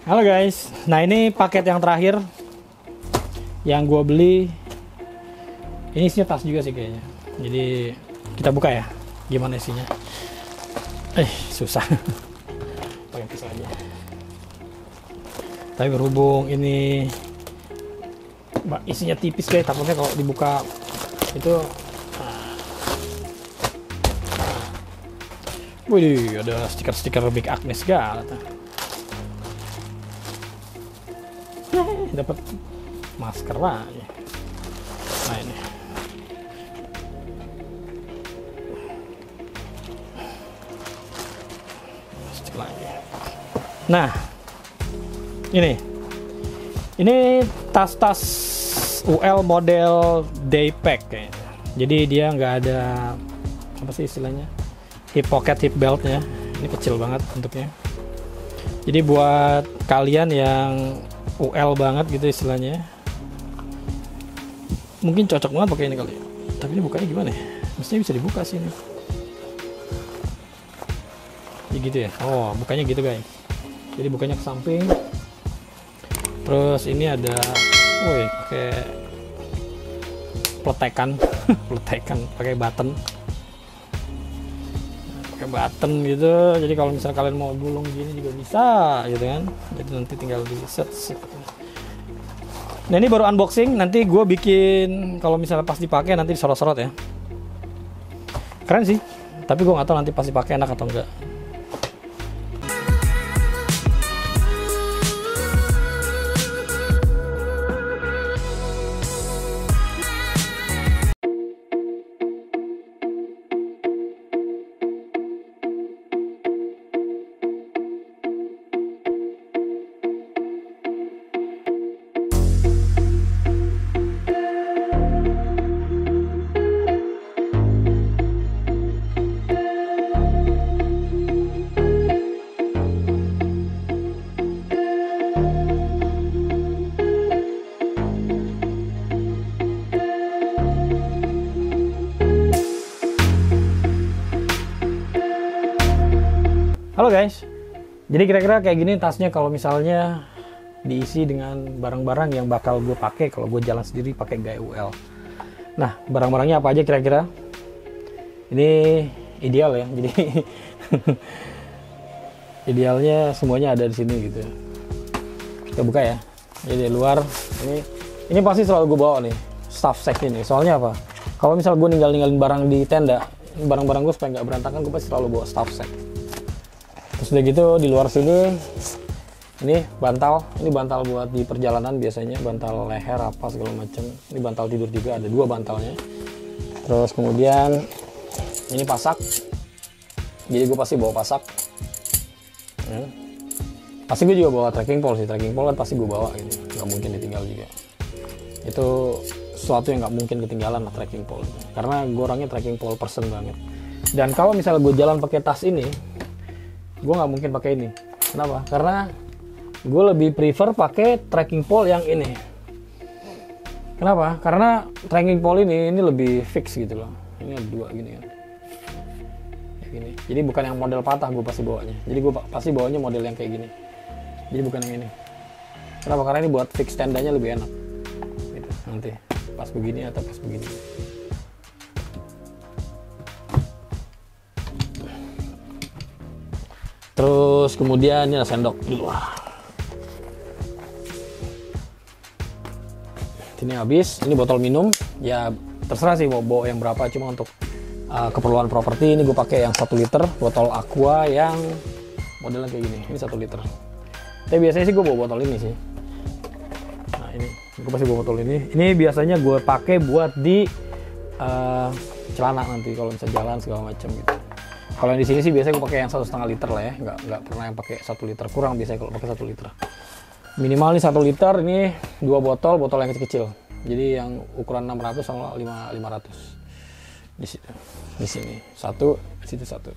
Halo guys, nah ini paket yang terakhir yang gue beli. Ini isinya tas juga sih kayaknya. Jadi kita buka ya, gimana isinya? Susah. Pakai pisau aja. Tapi berhubung ini isinya tipis guys, takutnya kalau dibuka itu. Wih, ada stiker-stiker Big Agnes segala. Dapat masker aja. Nah ini. Stik lagi. Nah, ini tas-tas UL model day pack kayaknya. Jadi dia nggak ada apa sih istilahnya, hip pocket, hip beltnya. Ini kecil banget bentuknya. Jadi buat kalian yang UL banget gitu istilahnya, mungkin cocok banget pakai ini kali ya. Tapi ini bukanya gimana ya? Mestinya bisa dibuka sih ini. Ya gitu ya. Oh, bukanya gitu guys. Jadi bukanya ke samping. Terus ini ada, pakai pletekan, pletekan pakai button. Pakai button gitu, jadi kalau misalnya kalian mau gulung gini juga bisa gitu kan. Jadi nanti tinggal di set. Nah ini baru unboxing, nanti gue bikin kalau misalnya pas dipakai nanti disorot-sorot ya. Keren sih, tapi gue nggak tahu nanti pas dipakai enak atau enggak. Halo guys, jadi kira-kira kayak gini tasnya kalau misalnya diisi dengan barang-barang yang bakal gue pakai kalau gue jalan sendiri pakai gaya UL. Nah, barang-barangnya apa aja kira-kira? Ini ideal ya, jadi idealnya semuanya ada di sini gitu. Kita buka ya. Jadi di luar ini pasti selalu gue bawa nih stuff sack ini. Soalnya apa? Kalau misal gue ninggalin barang di tenda, barang-barang gue supaya nggak berantakan, gue pasti selalu bawa stuff sack. Terus udah gitu di luar sini ini bantal buat di perjalanan biasanya, bantal leher apa segala macam. Ini bantal tidur juga, ada 2 bantalnya. Terus kemudian ini pasak, jadi gue pasti bawa pasak. Pasti gue juga bawa trekking pole sih, trekking pole kan pasti gue bawa gitu, nggak mungkin ditinggal juga. Itu sesuatu yang nggak mungkin ketinggalan lah, trekking pole itu. Karena gue orangnya trekking pole person banget. Dan kalau misalnya gue jalan pakai tas ini, gue nggak mungkin pakai ini. Kenapa? Karena gue lebih prefer pakai trekking pole yang ini. Kenapa? Karena trekking pole ini lebih fix gitu loh. Ini ada 2 gini kan. Kayak gini. Jadi bukan yang model patah gue pasti bawanya. Jadi gue pasti bawanya model yang kayak gini. Jadi bukan yang ini. Kenapa? Karena ini buat fix tendanya lebih enak. Gitu. Nanti pas begini atau pas begini. Terus kemudian ini ada sendok di luar. Ini habis, ini botol minum. Ya terserah sih mau bawa yang berapa, cuma untuk keperluan properti ini gue pakai yang 1 liter, botol aqua yang modelnya kayak gini. Ini 1 liter. Tapi biasanya sih gue bawa botol ini sih. Nah ini, gue pasti bawa botol ini. Ini biasanya gue pakai buat di celana nanti kalau misalnya jalan segala macam gitu. Kalau di sini sih biasanya gue pakai yang 1,5 liter lah ya, nggak pernah yang pakai 1 liter, kurang biasanya kalau pakai 1 liter. Minimal nih 1 liter, ini 2 botol yang kecil-kecil. Jadi yang ukuran 600 sama 500 di situ, di sini 1, di situ 1.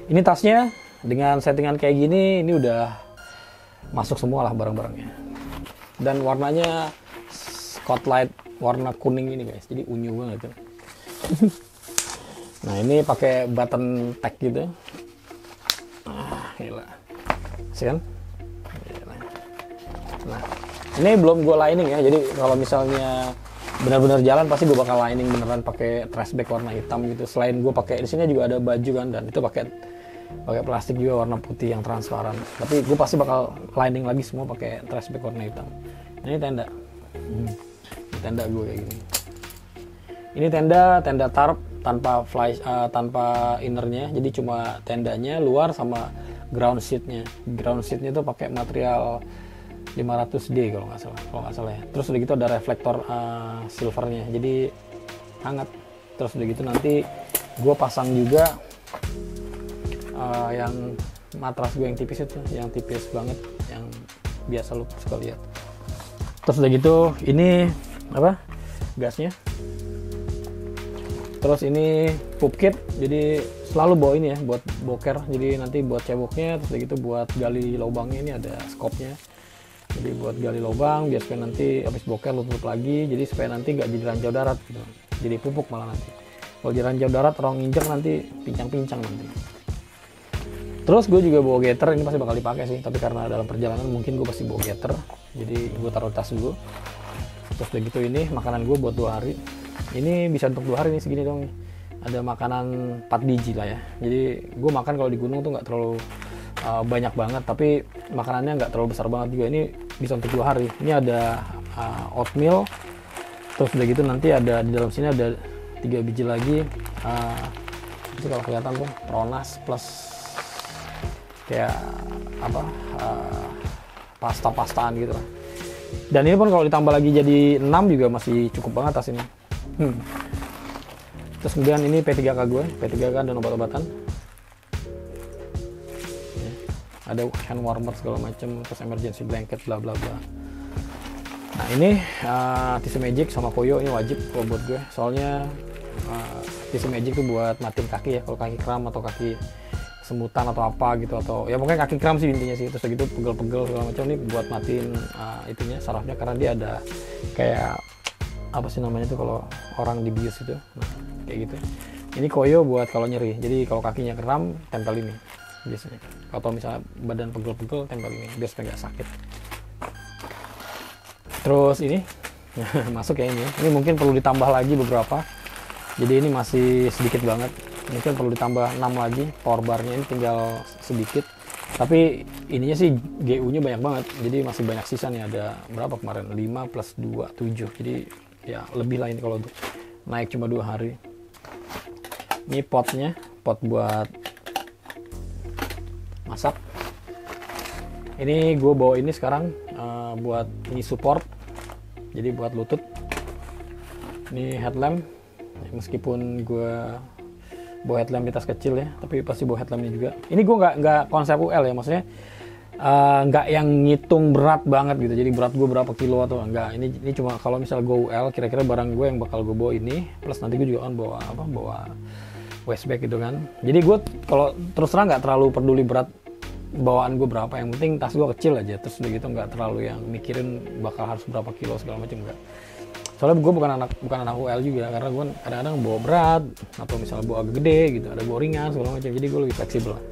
Ini tasnya dengan settingan kayak gini, ini udah masuk semua lah barang-barangnya. Dan warnanya Scotlight warna kuning ini guys, jadi unyu banget. Nah ini pakai button tag gitu. Gila. kan. Nah ini belum gue lining ya, jadi kalau misalnya benar-benar jalan pasti gue bakal lining beneran pakai trashback warna hitam gitu. Selain gue pakai di sini juga ada baju kan, dan itu pakai plastik juga warna putih yang transparan, tapi gue pasti bakal lining lagi semua pakai trashback warna hitam. Nah, ini tenda, tenda gue kayak gini. Ini tenda tarp tanpa tanpa innernya, jadi cuma tendanya luar sama ground sheetnya. Ground sheetnya itu pakai material 500D kalau nggak salah ya. Terus udah gitu ada reflektor silvernya, jadi hangat. Terus udah gitu nanti gue pasang juga yang matras gue yang tipis itu, yang tipis banget, yang biasa lu suka lihat. Terus udah gitu ini apa, gasnya. Terus ini pup kit, jadi selalu bawa ini ya buat boker, jadi nanti buat ceboknya. Terus udah gitu buat gali lubangnya, ini ada skopnya, jadi buat gali lubang biar supaya nanti habis boker lu tutup lagi, jadi supaya nanti nggak jadi ranjau darat gitu. Jadi pupuk malah nanti kalau jadi ranjau darat orang injek nanti pincang-pincang nanti. Terus gue juga bawa getter, ini pasti bakal dipakai sih, tapi karena dalam perjalanan mungkin gue pasti bawa getter, jadi gue taruh tas gue. Terus udah gitu ini makanan gue buat 2 hari, ini bisa untuk 2 hari nih, segini dong nih. Ada makanan 4 biji lah ya, jadi gue makan kalau di gunung tuh nggak terlalu banyak banget, tapi makanannya nggak terlalu besar banget juga. Ini bisa untuk 2 hari. Ini ada oatmeal, terus udah gitu nanti ada di dalam sini ada 3 biji lagi, itu kalau kelihatan tuh Pronas plus kayak apa, pasta-pastaan gitu lah. Dan ini pun kalau ditambah lagi jadi 6 juga masih cukup banget tas ini. Terus kemudian ini P3K gue, P3K dan obat-obatan. Ada hand warmer segala macam, terus emergency blanket bla bla bla. Nah ini tisu magic sama koyo, ini wajib kalau buat gue, soalnya tisu magic tuh buat matiin kaki ya, kalau kaki kram atau kaki semutan atau apa gitu, atau ya pokoknya kaki kram sih intinya sih. Terus gitu pegel-pegel segala macam, ini buat matiin itunya, sarafnya, karena dia ada kayak apa sih namanya tuh kalau orang dibius itu, nah kayak gitu. Ini koyo buat kalau nyeri, jadi kalau kakinya kram tempel ini biasanya, atau misalnya badan pegel-pegel tempel ini biar supaya nggak sakit. Terus ini masuk ya, ini mungkin perlu ditambah lagi beberapa, jadi ini masih sedikit banget, mungkin perlu ditambah 6 lagi. Power barnya ini tinggal sedikit, tapi ininya sih GU nya banyak banget, jadi masih banyak sisa nih. Ada berapa kemarin, 5 plus 2 7, jadi ya lebih lah ini kalau untuk naik cuma 2 hari. Ini potnya, pot buat masak. Ini gue bawa ini sekarang buat ini support, jadi buat lutut. Ini headlamp, meskipun gue bawa headlamp di tas kecil ya, tapi pasti bawa headlampnya juga. Ini gue nggak konsep UL ya, maksudnya nggak yang ngitung berat banget gitu, jadi berat gue berapa kilo atau enggak. Ini cuma kalau misal gue UL, kira-kira barang gue yang bakal gue bawa ini, plus nanti gue juga kan bawa waist bag gitu kan. Jadi gue kalau terus terang nggak terlalu peduli berat bawaan gue berapa, yang penting tas gue kecil aja. Terus udah gitu nggak terlalu yang mikirin bakal harus berapa kilo segala macam, enggak. Soalnya gue bukan anak UL juga, karena gue kadang-kadang bawa berat atau misalnya bawa agak gede gitu, ada bawa ringan segala macam. Jadi gue lebih fleksibel lah,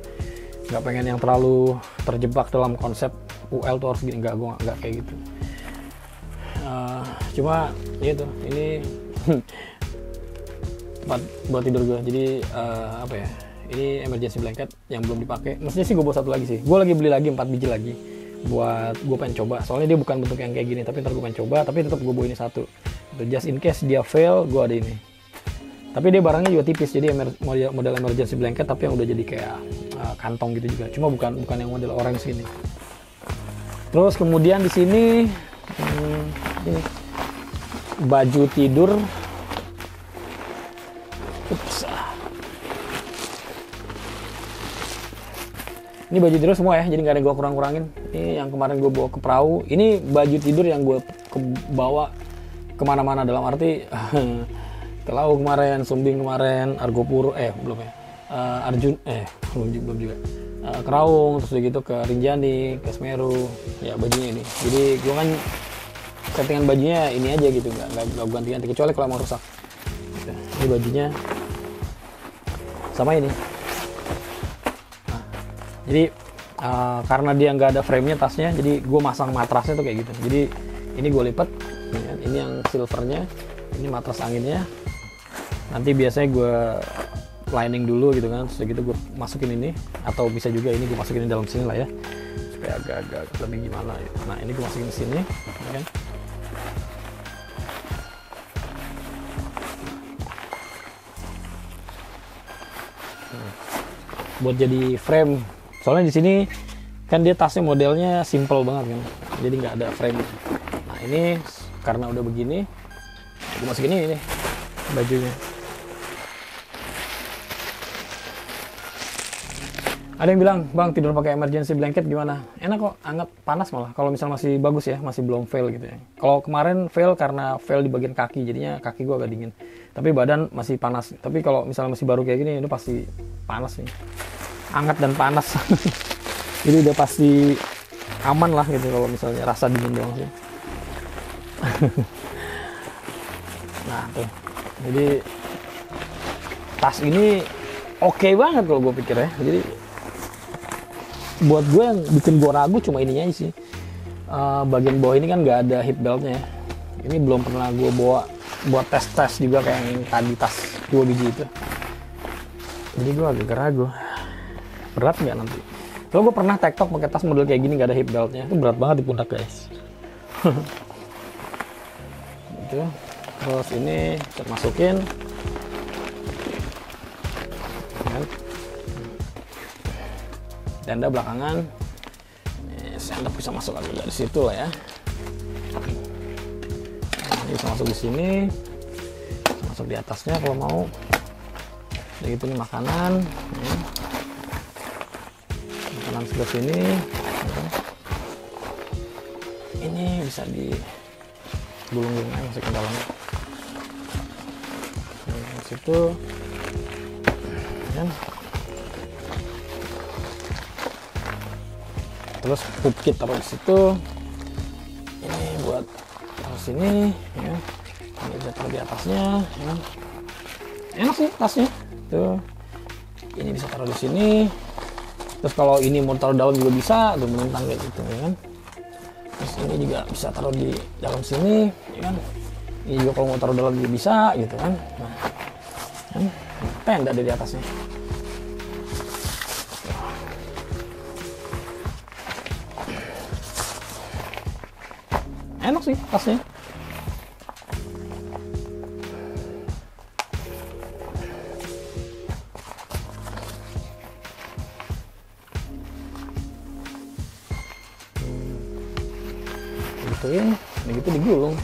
nggak pengen yang terlalu terjebak dalam konsep UL tuh harus gini, enggak, gue nggak kayak gitu. Cuma ya itu, ini tempat buat tidur gue, jadi apa ya, ini emergency blanket yang belum dipakai. Mestinya sih gue bawa 1 lagi sih, gue lagi beli lagi 4 biji lagi buat gue pengen coba, soalnya dia bukan bentuk yang kayak gini, tapi ntar gue pengen coba, tapi tetap gue bawa ini 1 just in case dia fail, gue ada ini. Tapi dia barangnya juga tipis, jadi model emergency blanket tapi yang udah jadi kayak kantong gitu juga, cuma bukan yang model orange gini. Terus kemudian di sini ini baju tidur. Ups. Ini baju tidur semua ya, jadi nggak ada gue kurang-kurangin. Ini yang kemarin gue bawa ke perahu. Ini baju tidur yang gue bawa kemana-mana, dalam arti ke Lawu kemarin, Sumbing kemarin, Argopuro belum ya, Arjun belum juga, Kerawung, terus gitu ke Rinjani, ke Semeru. Ya bajunya ini, jadi gue kan settingan bajunya ini aja gitu, nggak ganti-ganti kecuali kalau emang rusak. Ini bajunya sama ini. Nah, jadi karena dia nggak ada frame-nya tasnya, jadi gue masang matrasnya tuh kayak gitu. Jadi ini gue lipat, ini yang silvernya, ini matras anginnya. Nanti biasanya gue lining dulu gitu kan, terus gitu gue masukin ini, atau bisa juga ini gue masukin di dalam sini lah ya, supaya agak-agak lebih gimana gitu. Nah ini gue masukin ke sini, ya kan. Buat jadi frame, soalnya di sini kan dia tasnya modelnya simple banget kan, jadi nggak ada frame. Nah ini karena udah begini, gue masukin ini nih bajunya. Ada yang bilang, bang tidur pakai emergency blanket gimana? Enak kok, hangat, panas malah. Kalau misal masih bagus ya, masih belum fail gitu ya. Kalau kemarin fail karena fail di bagian kaki, jadinya kaki gue agak dingin. Tapi badan masih panas. Tapi kalau misalnya masih baru kayak gini, itu pasti panas nih. Hangat dan panas. Jadi udah pasti aman lah gitu kalau misalnya rasa dingin doang sih. Nah tuh, jadi tas ini oke banget kalau gue pikir ya. Jadi buat gue yang bikin gue ragu cuma ininya sih, bagian bawah ini kan nggak ada hip beltnya ya. Ini belum pernah gue bawa buat tes juga kayak yang tadi tas 2 biji itu. Jadi gue agak ragu berat nggak nanti. Kalau gue pernah tektok pakai tas model kayak gini nggak ada hip beltnya, itu berat banget di pundak guys. Gitu. Terus ini kita masukin, tenda belakangan, sendok bisa masuk agak dari situ lah ya. Ini bisa masuk di sini, bisa masuk di atasnya kalau mau. Jadi itu nih makanan, makanan sebelah sini. Ini bisa digulung-gulung aja masuk ke dalam. Di situ, kan. Terus pup kit taruh di situ. Ini buat taruh sini, ya. Ini bisa taruh di atasnya, ya. Enak sih tasnya. Tuh. Ini bisa taruh di sini. Terus kalau ini mau taruh dalam juga bisa, tuh menentang kayak gitu, ya kan. Terus ini juga bisa taruh di dalam sini, ya kan. Ini juga kalau mau taruh dalam juga bisa, gitu kan. Nah, kan? Tenda ada di atasnya. Enak sih tasnya. Gituin, begitu digulung.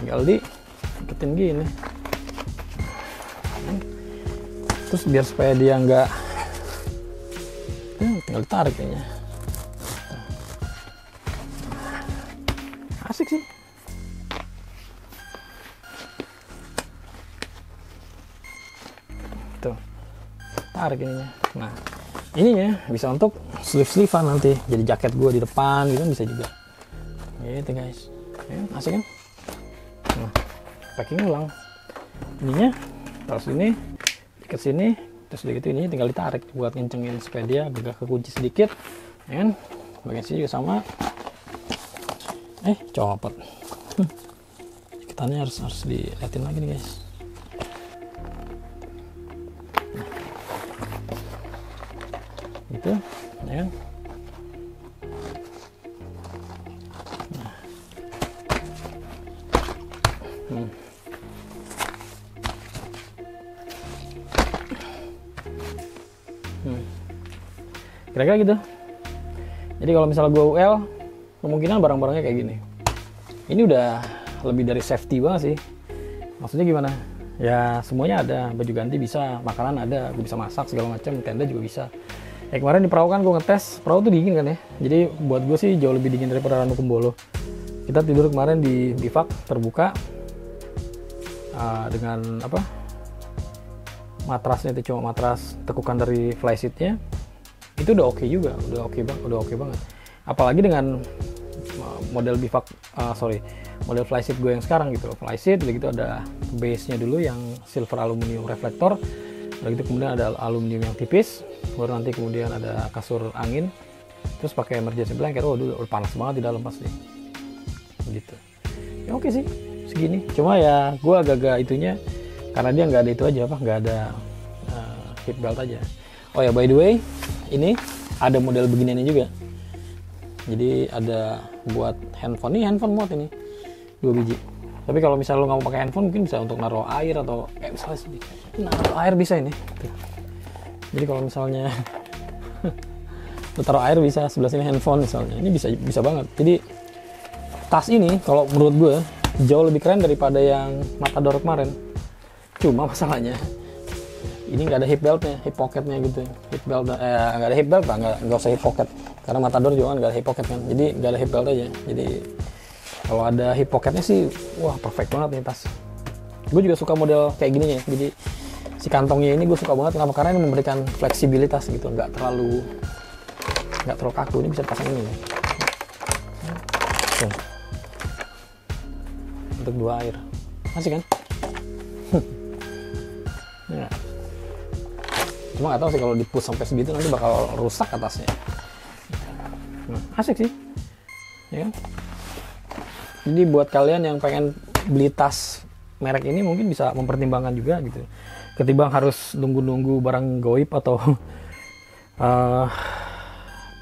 Tinggal diketin gini. Terus biar supaya dia nggak, tinggal ditarik kayaknya. Asik sih. Tuh, tarik ininya. Nah, ininya bisa untuk sleeve-sleevean nanti. Jadi jaket gue di depan gitu bisa juga. Gitu guys. Ya, asik kan? Nah, packing ulang. Ininya taruh sini, ikat sini, terus begitu ini tinggal ditarik buat ngencengin supaya dia agak kekunci sedikit. Ya kan? Bagian sini juga sama. Copot. Ikatannya harus diliatin lagi nih guys. Gitu, ya. Nah. Kira-kira gitu. Jadi kalau misalnya gue UL, kemungkinan barang-barangnya kayak gini. Ini udah lebih dari safety banget sih. Maksudnya gimana? Ya semuanya ada, baju ganti bisa, makanan ada, gue bisa masak segala macam, tenda juga bisa. Ya kemarin di perahu kan gue ngetes, perahu tuh dingin kan ya. Jadi buat gue sih jauh lebih dingin daripada Ranu Kumbolo. Kita tidur kemarin di bivak terbuka dengan apa? Matrasnya itu cuma matras tekukan dari flysheetnya. Itu udah oke juga, udah oke banget. Apalagi dengan model bivak, model flysheet gue yang sekarang gitu. Flysheet begitu ada base-nya dulu yang silver aluminium reflektor. Udah gitu kemudian ada aluminium yang tipis, baru nanti kemudian ada kasur angin, terus pakai emergency blanket. Oh dulu panas banget di dalam pasti gitu ya. Oke sih segini, cuma ya gue agak-agak itunya karena dia nggak ada itu aja, nggak ada hip belt aja. Oh ya, by the way, ini ada model beginiannya juga. Jadi ada buat handphone, nih handphone mode ini 2 biji. Tapi kalau misalnya lo nggak mau pakai handphone, mungkin bisa untuk naruh air atau misalnya sedikit naruh air bisa ini. Jadi kalau misalnya lo taruh air bisa, sebelah sini handphone misalnya, ini bisa banget. Jadi tas ini kalau menurut gue jauh lebih keren daripada yang Matador kemarin. Cuma masalahnya ini nggak ada hip beltnya, hip pocketnya gitu. Hip belt nggak ada hip belt lah, nggak usah hip pocket. Karena Matador juga kan nggak ada hip pocket kan, jadi nggak ada hip belt aja. Jadi kalau ada hip pocketnya sih, wah perfect banget nih tas. Gue juga suka model kayak gini ya. Jadi si kantongnya ini gue suka banget. Kenapa? Karena ini memberikan fleksibilitas gitu, nggak terlalu kaku. Ini bisa pasang ini nih. Tuh. Untuk 2 air, masih kan? Ya. Cuma nggak tahu sih kalau di-push sampai segitu nanti bakal rusak atasnya. Nah, asik sih, ya kan? Jadi buat kalian yang pengen beli tas merek ini mungkin bisa mempertimbangkan juga gitu. Ketimbang harus nunggu-nunggu barang goib atau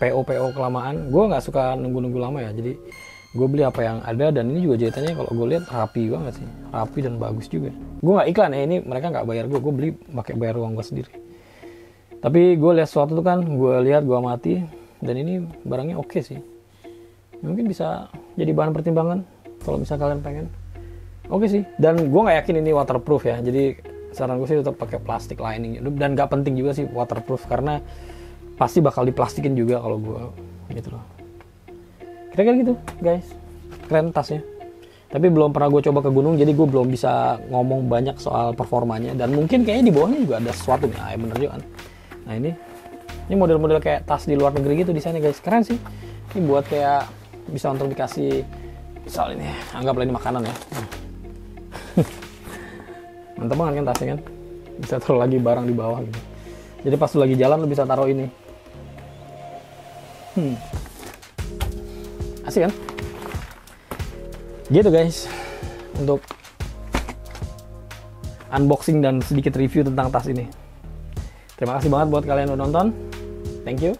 PO kelamaan. Gue nggak suka nunggu-nunggu lama ya. Jadi gue beli apa yang ada, dan ini juga jahitannya kalau gue lihat rapi banget sih, rapi dan bagus juga. Gue nggak iklan ya, ini mereka nggak bayar gue beli pakai bayar uang gue sendiri. Tapi gue lihat sesuatu tuh kan, gue lihat, gue amati, dan ini barangnya oke sih. Mungkin bisa jadi bahan pertimbangan kalau misalnya kalian pengen. Oke sih, dan gue nggak yakin ini waterproof ya. Jadi saran gue sih tetap pakai plastik lining, dan nggak penting juga sih waterproof karena pasti bakal diplastikin juga kalau gue gitu loh. Kira-kira gitu guys, keren tasnya. Tapi belum pernah gue coba ke gunung, jadi gue belum bisa ngomong banyak soal performanya. Dan mungkin kayaknya di bawahnya juga ada sesuatu nih, ya bener juga kan. Nah ini model-model kayak tas di luar negeri gitu desainnya guys, keren sih. Ini buat kayak bisa untuk dikasih, misal ini, anggaplah ini makanan ya. Mantap banget kan tasnya kan, bisa taruh lagi barang di bawah gitu. Jadi pas lu lagi jalan lu bisa taruh ini. Asik kan? Gitu guys, untuk unboxing dan sedikit review tentang tas ini. Terima kasih banget buat kalian yang udah nonton. Thank you.